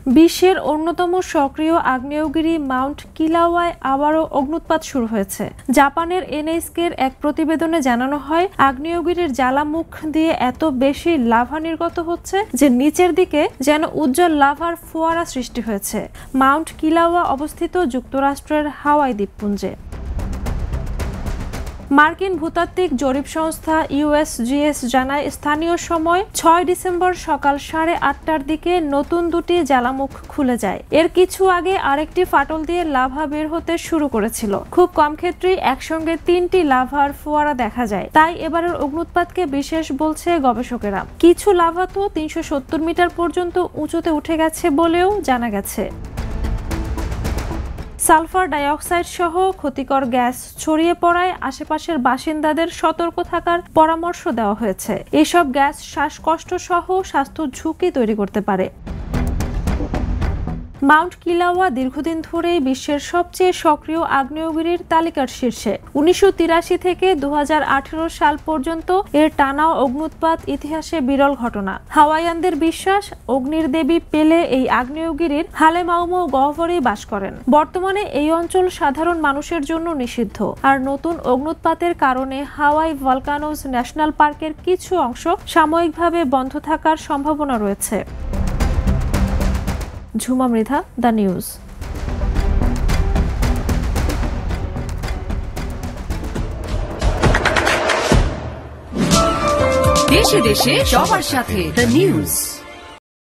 বিশ্বের অন্যতম সক্রিয় আগ্নেয়গিরি মাউন্ট কিলাওয়ায় আবারও অগ্ন্যুৎপাত শুরু হয়েছে। জাপানের এনএইচকে-র এক প্রতিবেদনে জানানো হয়, আগ্নেয়গিরির জ্বালামুখ দিয়ে এত বেশি লাভা নির্গত হচ্ছে যে নিচের দিকে যেন উজ্জ্বল লাভার ফোয়ারা সৃষ্টি হয়েছে। মাউন্ট কিলাওয়া অবস্থিত যুক্তরাষ্ট্রের হাওয়াই দ্বীপপুঞ্জে। মার্কিন ভূতাত্ত্বিক জরিপ সংস্থা ইউএসজিএস জানায়, স্থানীয় সময় 6 ডিসেম্বর সকাল 8:30টার দিকে নতুন দুটি জ্বালামুখ খুলে যায়। এর কিছু আগে আরেকটি ফাটল দিয়ে লাভা বের হতে শুরু করেছিল। খুব কম ক্ষেত্রেই একসঙ্গে 3টি লাভার ফোয়ারা দেখা যায়। তাই এবারের অগ্ন্যুৎপাতকে বিশেষ বলছে গবেষকেরা। কিছু লাভা তো 370 মিটার পর্যন্ত উঁচুতে উঠে গেছে বলেও জানা গেছে। সালফার ডাইঅক্সাইড সহ ক্ষতিকর গ্যাস ছড়িয়ে পড়ায় আশেপাশের বাসিন্দাদের সতর্ক থাকার পরামর্শ দেওয়া হয়েছে। এসব গ্যাস শ্বাসকষ্ট সহ স্বাস্থ্য ঝুঁকি তৈরি করতে পারে। মাউন্ট কিলাওয়া দীর্ঘদিন ধরেই বিশ্বের সবচেয়ে সক্রিয় আগ্নেয়গিরির তালিকার শীর্ষে। 1983 থেকে 2018 সাল পর্যন্ত এর টানা অগ্ন্যুৎপাত ইতিহাসে বিরল ঘটনা। হাওয়াইয়ানদের বিশ্বাস, অগ্নির দেবী পেলে এই আগ্নেয়গিরির হালেমাউমো গহ্বরেই বাস করেন। বর্তমানে এই অঞ্চল সাধারণ মানুষের জন্য নিষিদ্ধ। আর নতুন অগ্ন্যুৎপাতের কারণে হাওয়াই ভলকানোজ ন্যাশনাল পার্কের কিছু অংশ সাময়িকভাবে বন্ধ থাকার সম্ভাবনা রয়েছে। Jhuma Mridha, the news. দেশে দেশে সবার সাথে, দ্য নিউজ।